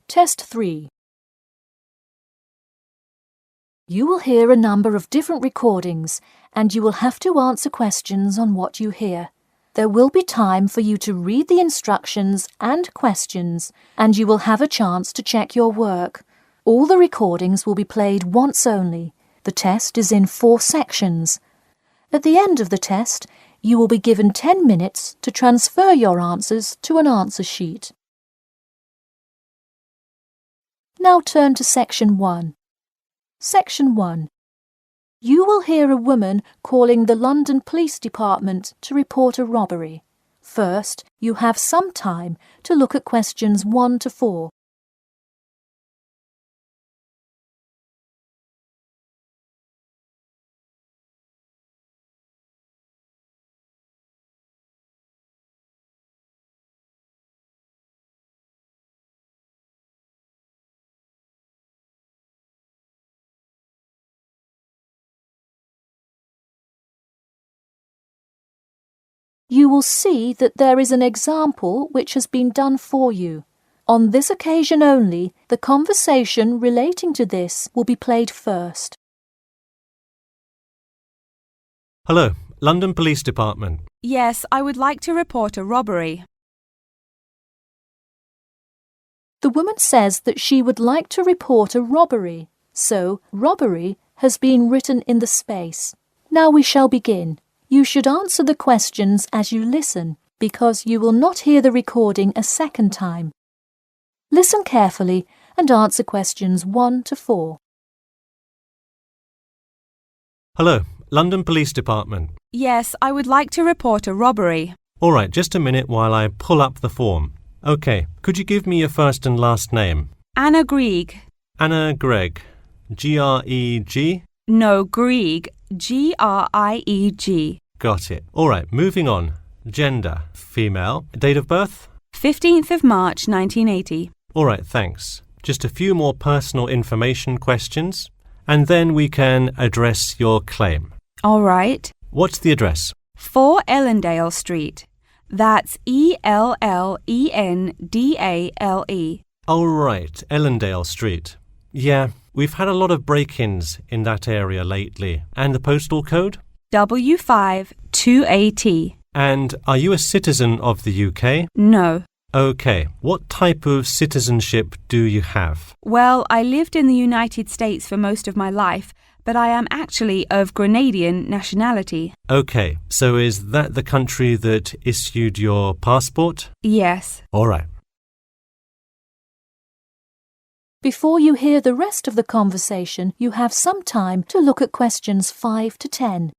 Test 3. You will hear a number of different recordings and you will have to answer questions on what you hear. There will be time for you to read the instructions and questions, and you will have a chance to check your work. All the recordings will be played once only. The test is in 4 sections. At the end of the test, you will be given 10 minutes to transfer your answers to an answer sheet. Now turn to Section 1. Section 1. You will hear a woman calling the London Police Department to report a robbery. First, you have some time to look at questions 1 to 4. You will see that there is an example which has been done for you. On this occasion only, the conversation relating to this will be played first. Hello, London Police Department. Yes, I would like to report a robbery. The woman says that she would like to report a robbery, so robbery has been written in the space. Now we shall begin. You should answer the questions as you listen, because you will not hear the recording a second time. Listen carefully and answer questions 1 to 4. Hello, London Police Department. Yes, I would like to report a robbery. All right, just a minute while I pull up the form. OK, could you give me your first and last name? Anna Grieg. Anna Gregg. G-R-E-G? No, Grieg. G-R-I-E-G. Got it. All right, moving on. Gender, female. Date of birth? 15th of March, 1980. All right, thanks. Just a few more personal information questions, and then we can address your claim. All right. What's the address? 4 Ellendale Street. That's E-L-L-E-N-D-A-L-E. Oh, right, Ellendale Street. Yeah, we've had a lot of break-ins in that area lately. And the postal code? W5 2AT. And are you a citizen of the UK? No. OK. What type of citizenship do you have? Well, I lived in the United States for most of my life, but I am actually of Grenadian nationality. OK. So is that the country that issued your passport? Yes. All right. Before you hear the rest of the conversation, you have some time to look at questions 5 to 10.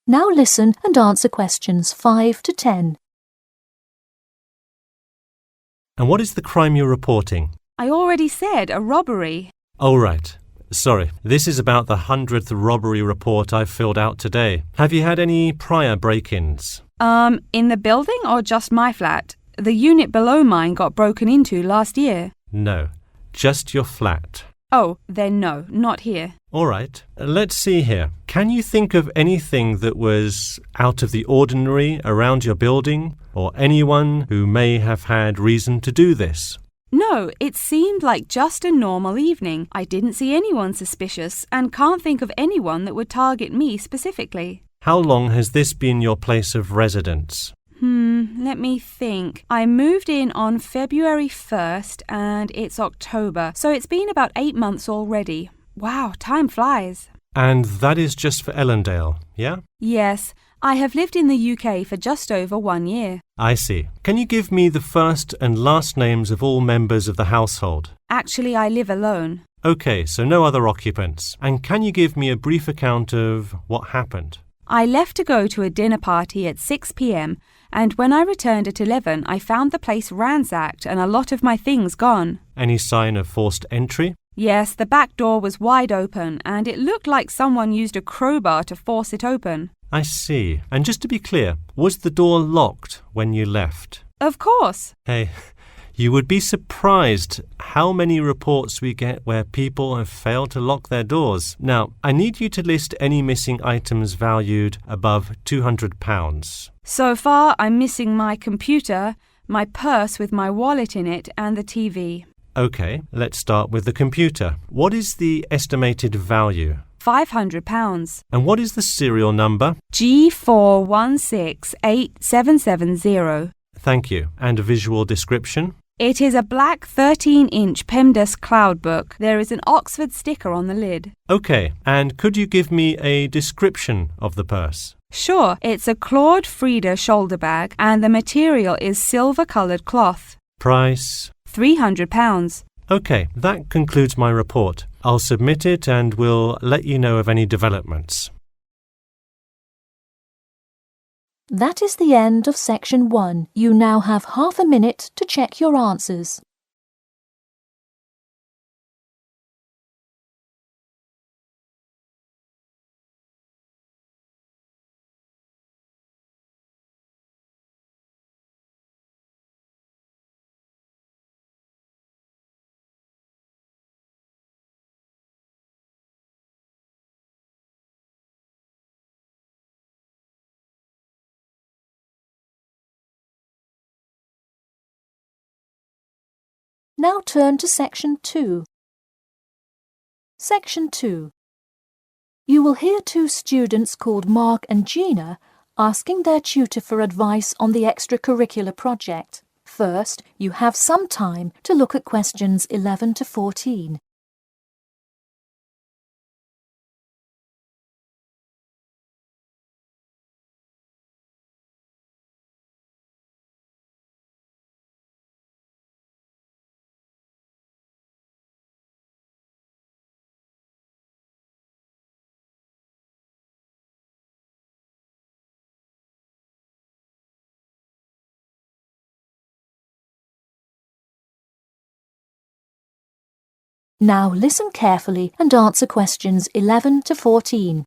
Now listen and answer questions 5 to 10. And what is the crime you're reporting? I already said a robbery. Oh, right. Sorry. This is about the 100th robbery report I've filled out today. Have you had any prior break-ins? In the building or just my flat? The unit below mine got broken into last year. No. Just your flat. Oh, then no, not here. All right. Let's see here. Can you think of anything that was out of the ordinary around your building, or anyone who may have had reason to do this? No, it seemed like just a normal evening. I didn't see anyone suspicious and can't think of anyone that would target me specifically. How long has this been your place of residence? Let me think. I moved in on February 1st and it's October, so it's been about 8 months already. Wow, time flies. And that is just for Ellendale, yeah? Yes, I have lived in the UK for just over 1 year. I see. Can you give me the first and last names of all members of the household? Actually, I live alone. OK, so no other occupants. And can you give me a brief account of what happened? I left to go to a dinner party at 6 p.m. and when I returned at 11, I found the place ransacked and a lot of my things gone. Any sign of forced entry? Yes, the back door was wide open and it looked like someone used a crowbar to force it open. I see. And just to be clear, was the door locked when you left? Of course. Hey, you would be surprised how many reports we get where people have failed to lock their doors. Now, I need you to list any missing items valued above £200. So far, I'm missing my computer, my purse with my wallet in it, and the TV. Okay, let's start with the computer. What is the estimated value? £500. And what is the serial number? G41687770. Thank you. And a visual description? It is a black 13-inch PEMDAS cloud book. There is an Oxford sticker on the lid. Okay, and could you give me a description of the purse? Sure, it's a Claude Frieda shoulder bag and the material is silver-coloured cloth. Price? £300. Okay, that concludes my report. I'll submit it and we'll let you know of any developments. That is the end of section 1. You now have half a minute to check your answers. Now turn to section 2. Section 2. You will hear two students called Mark and Gina asking their tutor for advice on the extracurricular project. First, you have some time to look at questions 11 to 14. Now listen carefully and answer questions 11 to 14.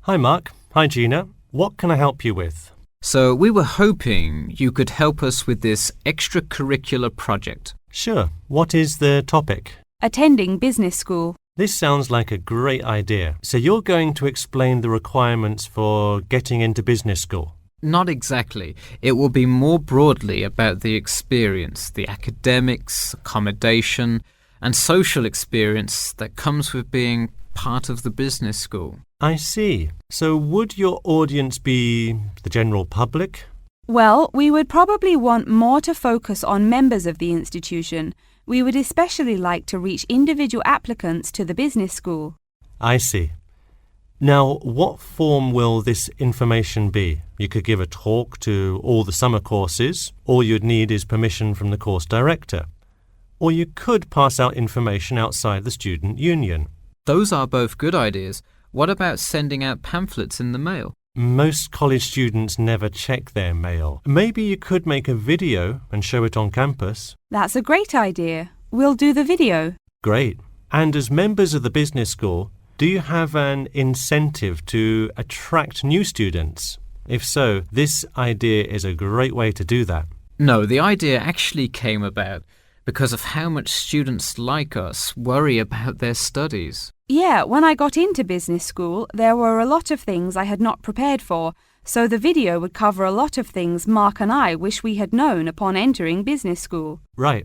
Hi Mark. Hi Gina. What can I help you with? So we were hoping you could help us with this extracurricular project. Sure. What is the topic? Attending business school. This sounds like a great idea. So you're going to explain the requirements for getting into business school? Not exactly. It will be more broadly about the experience, the academics, accommodation, and social experience that comes with being part of the business school. I see. So would your audience be the general public? Well, we would probably want more to focus on members of the institution. We would especially like to reach individual applicants to the business school. I see. Now, what form will this information be? You could give a talk to all the summer courses. All you'd need is permission from the course director. Or you could pass out information outside the student union. Those are both good ideas. What about sending out pamphlets in the mail? Most college students never check their mail. Maybe you could make a video and show it on campus. That's a great idea. We'll do the video. Great. And as members of the business school, do you have an incentive to attract new students? If so, this idea is a great way to do that. No, the idea actually came about because of how much students like us worry about their studies. Yeah, when I got into business school, there were a lot of things I had not prepared for, so the video would cover a lot of things Mark and I wish we had known upon entering business school. Right.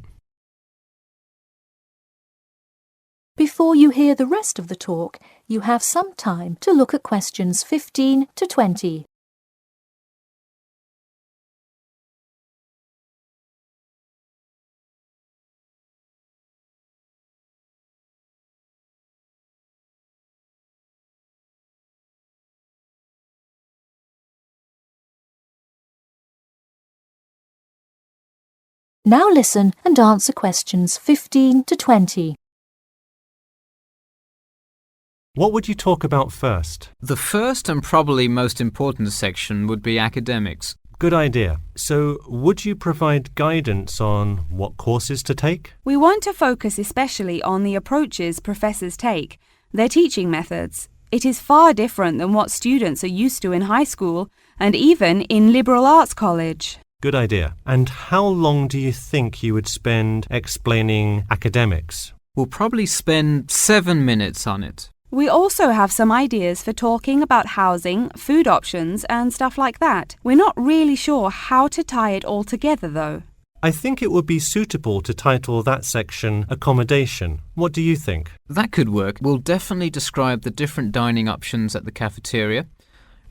Before you hear the rest of the talk, you have some time to look at questions 15 to 20. Now listen and answer questions 15 to 20. What would you talk about first? The first and probably most important section would be academics. Good idea. So, would you provide guidance on what courses to take? We want to focus especially on the approaches professors take, their teaching methods. It is far different than what students are used to in high school and even in liberal arts college. Good idea. And how long do you think you would spend explaining academics? We'll probably spend 7 minutes on it. We also have some ideas for talking about housing, food options and stuff like that. We're not really sure how to tie it all together though. I think it would be suitable to title that section Accommodation. What do you think? That could work. We'll definitely describe the different dining options at the cafeteria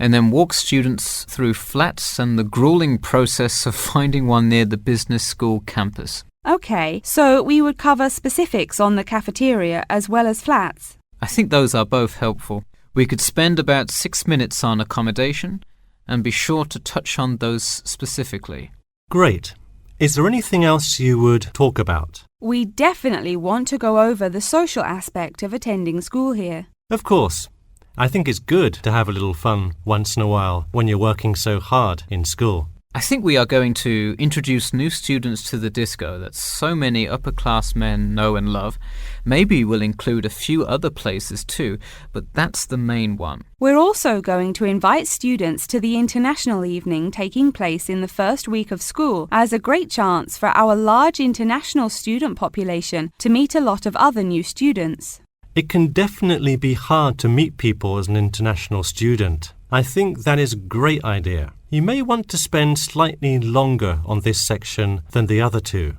and then walk students through flats and the grueling process of finding one near the business school campus. Okay, so we would cover specifics on the cafeteria as well as flats. I think those are both helpful. We could spend about 6 minutes on accommodation and be sure to touch on those specifically. Great. Is there anything else you would talk about? We definitely want to go over the social aspect of attending school here. Of course. I think it's good to have a little fun once in a while when you're working so hard in school. I think we are going to introduce new students to the disco that so many upper-class men know and love. Maybe we'll include a few other places too, but that's the main one. We're also going to invite students to the international evening taking place in the first week of school as a great chance for our large international student population to meet a lot of other new students. It can definitely be hard to meet people as an international student. I think that is a great idea. You may want to spend slightly longer on this section than the other two.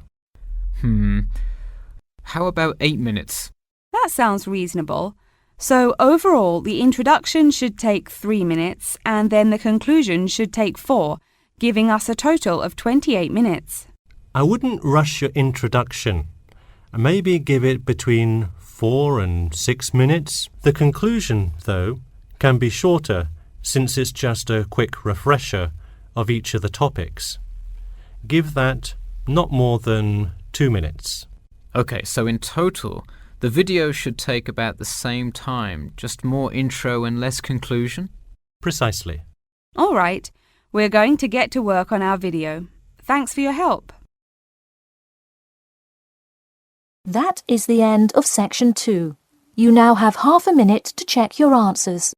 How about 8 minutes? That sounds reasonable. So overall, the introduction should take 3 minutes and then the conclusion should take 4, giving us a total of 28 minutes. I wouldn't rush your introduction. Maybe give it between 4 and 6 minutes. The conclusion, though, can be shorter since it's just a quick refresher of each of the topics. Give that not more than 2 minutes. Okay, so in total, the video should take about the same time, just more intro and less conclusion? Precisely. All right, we're going to get to work on our video. Thanks for your help. That is the end of section 2. You now have half a minute to check your answers.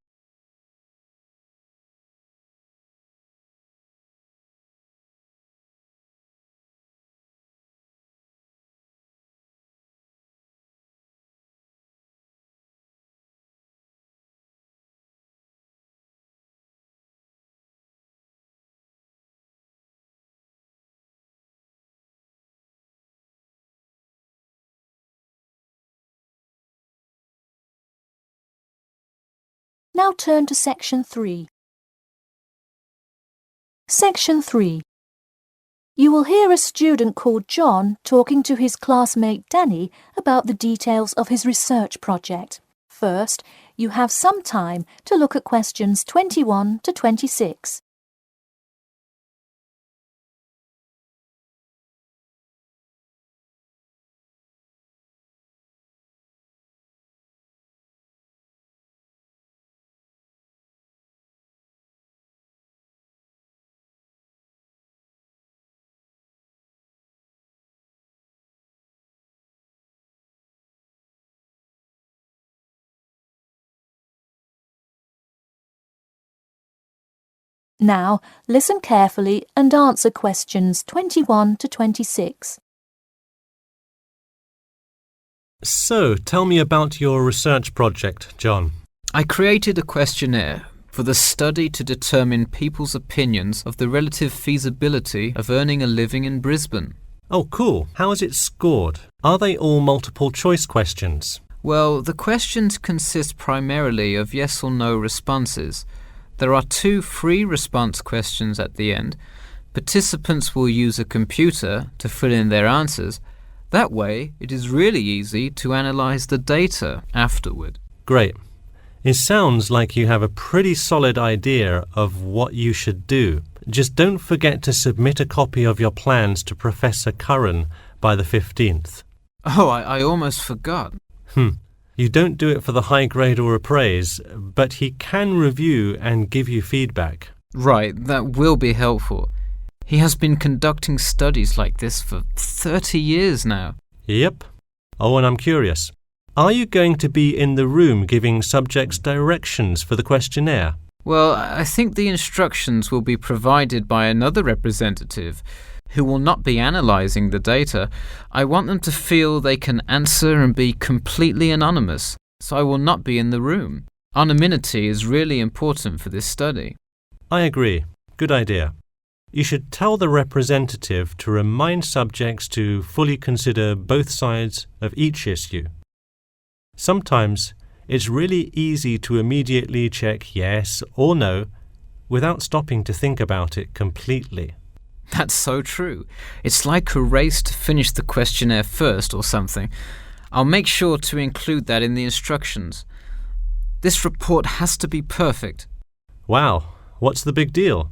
Now turn to section 3. Section 3. You will hear a student called John talking to his classmate Danny about the details of his research project. First, you have some time to look at questions 21 to 26. Now, listen carefully and answer questions 21 to 26. So, tell me about your research project, John. I created a questionnaire for the study to determine people's opinions of the relative feasibility of earning a living in Brisbane. Oh, cool. How is it scored? Are they all multiple choice questions? Well, the questions consist primarily of yes or no responses. There are 2 free response questions at the end. Participants will use a computer to fill in their answers. That way, it is really easy to analyze the data afterward. Great. It sounds like you have a pretty solid idea of what you should do. Just don't forget to submit a copy of your plans to Professor Curran by the 15th. Oh, I almost forgot. You don't do it for the high grade or a praise, but he can review and give you feedback. Right, that will be helpful. He has been conducting studies like this for 30 years now. Yep. Oh, and I'm curious. Are you going to be in the room giving subjects directions for the questionnaire? Well, I think the instructions will be provided by another representative who will not be analysing the data. I want them to feel they can answer and be completely anonymous, so I will not be in the room. Anonymity is really important for this study. I agree. Good idea. You should tell the representative to remind subjects to fully consider both sides of each issue. Sometimes it's really easy to immediately check yes or no without stopping to think about it completely. That's so true. It's like a race to finish the questionnaire first or something. I'll make sure to include that in the instructions. This report has to be perfect. Wow, what's the big deal?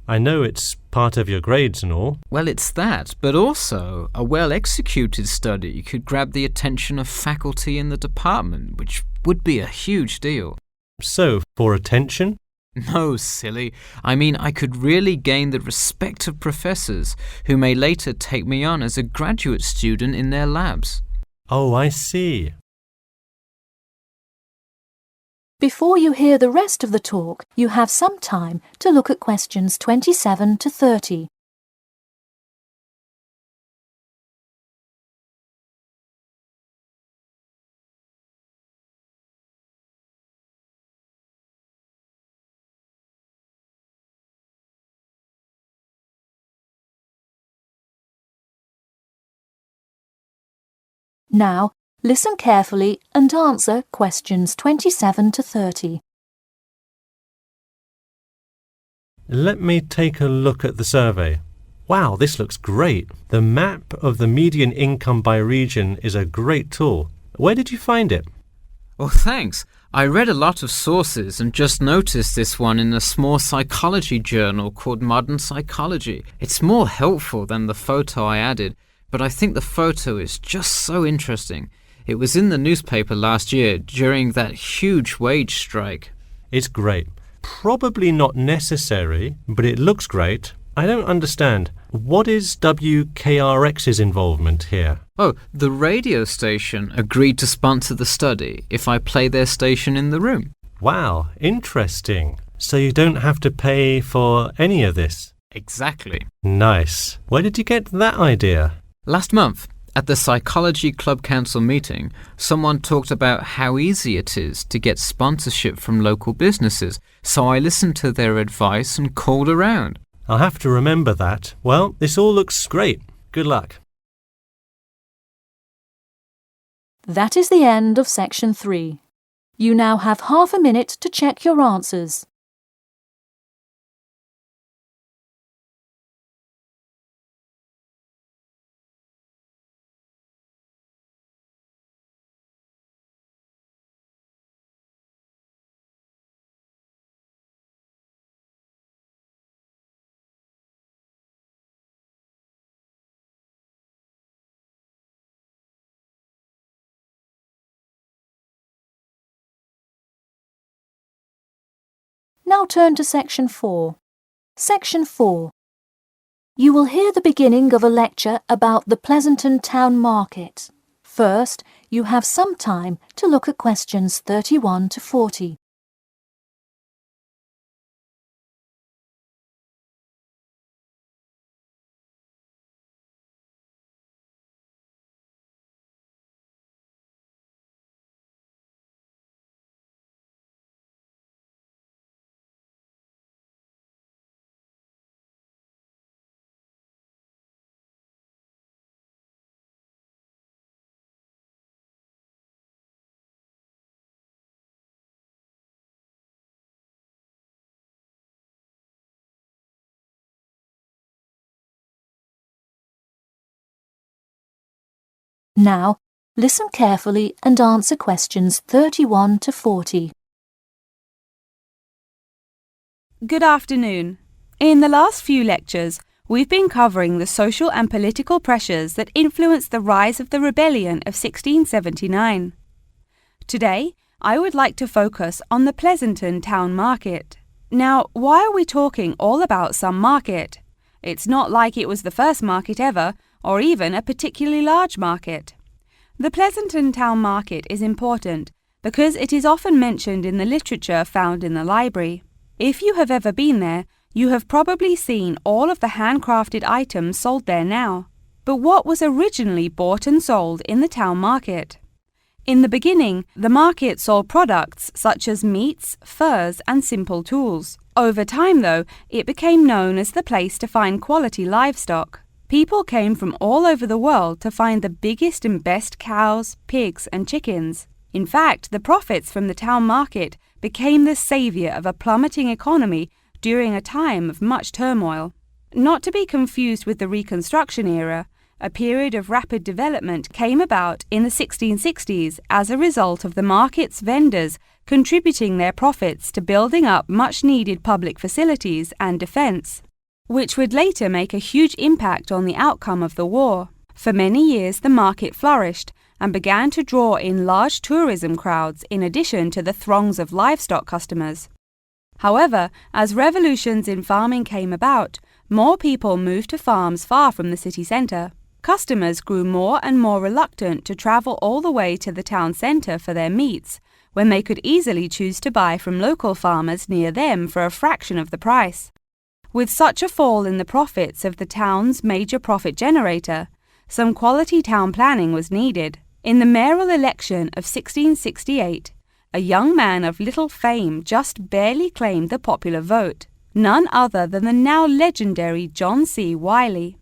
I know it's part of your grades and all. Well, it's that, but also a well-executed study could grab the attention of faculty in the department, which would be a huge deal. So, for attention? No, silly. I mean, I could really gain the respect of professors who may later take me on as a graduate student in their labs. Oh, I see. Before you hear the rest of the talk, you have some time to look at questions 27 to 30. Now, listen carefully and answer questions 27 to 30. Let me take a look at the survey. Wow, this looks great. The map of the median income by region is a great tool. Where did you find it? Well, thanks. I read a lot of sources and just noticed this one in a small psychology journal called Modern Psychology. It's more helpful than the photo I added, but I think the photo is just so interesting. It was in the newspaper last year during that huge wage strike. It's great. Probably not necessary, but it looks great. I don't understand. What is WKRX's involvement here? Oh, the radio station agreed to sponsor the study if I play their station in the room. Wow, interesting. So you don't have to pay for any of this? Exactly. Nice. Where did you get that idea? Last month, at the Psychology Club Council meeting, someone talked about how easy it is to get sponsorship from local businesses, so I listened to their advice and called around. I'll have to remember that. Well, this all looks great. Good luck. That is the end of section 3. You now have half a minute to check your answers. Now turn to section 4. Section 4. You will hear the beginning of a lecture about the Pleasanton Town Market. First, you have some time to look at questions 31 to 40. Now, listen carefully and answer questions 31 to 40. Good afternoon. In the last few lectures, we've been covering the social and political pressures that influenced the rise of the rebellion of 1679. Today, I would like to focus on the Pleasanton Town Market. Now, why are we talking all about some market? It's not like it was the first market ever, or even a particularly large market. The Pleasanton Town Market is important because it is often mentioned in the literature found in the library. If you have ever been there, you have probably seen all of the handcrafted items sold there now. But what was originally bought and sold in the town market? In the beginning, the market sold products such as meats, furs, and simple tools. Over time, though, it became known as the place to find quality livestock. People came from all over the world to find the biggest and best cows, pigs, and chickens. In fact, the profits from the town market became the savior of a plummeting economy during a time of much turmoil. Not to be confused with the Reconstruction era, a period of rapid development came about in the 1660s as a result of the market's vendors contributing their profits to building up much-needed public facilities and defense, which would later make a huge impact on the outcome of the war. For many years, the market flourished and began to draw in large tourism crowds in addition to the throngs of livestock customers. However, as revolutions in farming came about, more people moved to farms far from the city centre. Customers grew more and more reluctant to travel all the way to the town centre for their meats, when they could easily choose to buy from local farmers near them for a fraction of the price. With such a fall in the profits of the town's major profit generator, some quality town planning was needed. In the mayoral election of 1668, a young man of little fame just barely claimed the popular vote, none other than the now legendary John C. Wiley.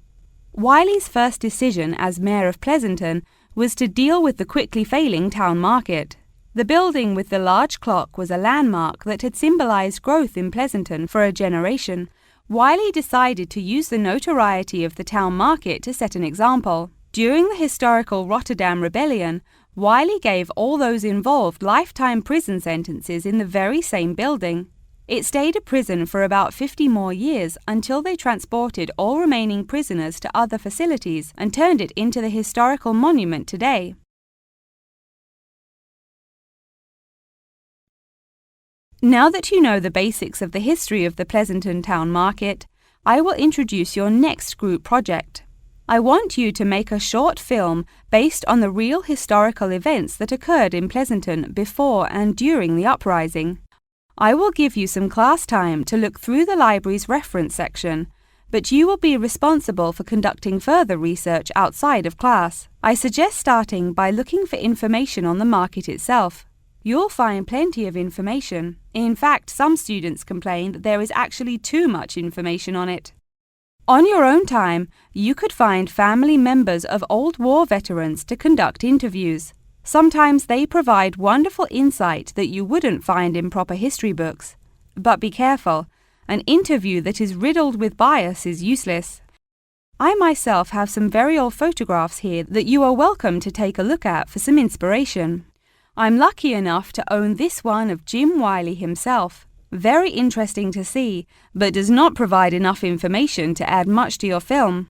Wiley's first decision as mayor of Pleasanton was to deal with the quickly failing town market. The building with the large clock was a landmark that had symbolized growth in Pleasanton for a generation. Wiley decided to use the notoriety of the town market to set an example. During the historical Rotterdam Rebellion, Wiley gave all those involved lifetime prison sentences in the very same building. It stayed a prison for about 50 more years until they transported all remaining prisoners to other facilities and turned it into the historical monument today. Now that you know the basics of the history of the Pleasanton Town Market, I will introduce your next group project. I want you to make a short film based on the real historical events that occurred in Pleasanton before and during the uprising. I will give you some class time to look through the library's reference section, but you will be responsible for conducting further research outside of class. I suggest starting by looking for information on the market itself. You'll find plenty of information. In fact, some students complain that there is actually too much information on it. On your own time, you could find family members of old war veterans to conduct interviews. Sometimes they provide wonderful insight that you wouldn't find in proper history books. But be careful, an interview that is riddled with bias is useless. I myself have some very old photographs here that you are welcome to take a look at for some inspiration. I'm lucky enough to own this one of Jim Wiley himself. Very interesting to see, but does not provide enough information to add much to your film.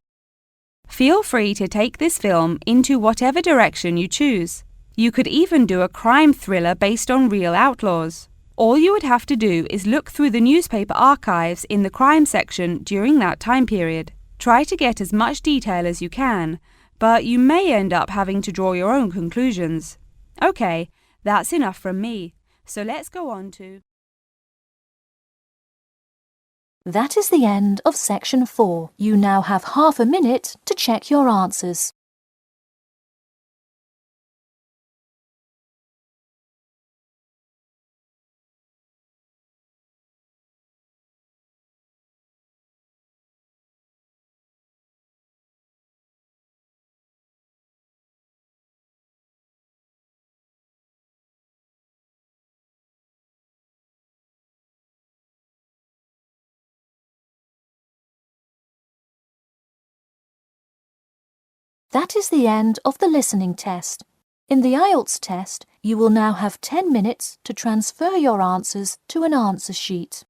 Feel free to take this film into whatever direction you choose. You could even do a crime thriller based on real outlaws. All you would have to do is look through the newspaper archives in the crime section during that time period. Try to get as much detail as you can, but you may end up having to draw your own conclusions. Okay, that's enough from me, so let's go on to... That is the end of section 4. You now have half a minute to check your answers. That is the end of the listening test. In the Ielts test, you will now have 10 minutes to transfer your answers to an answer sheet.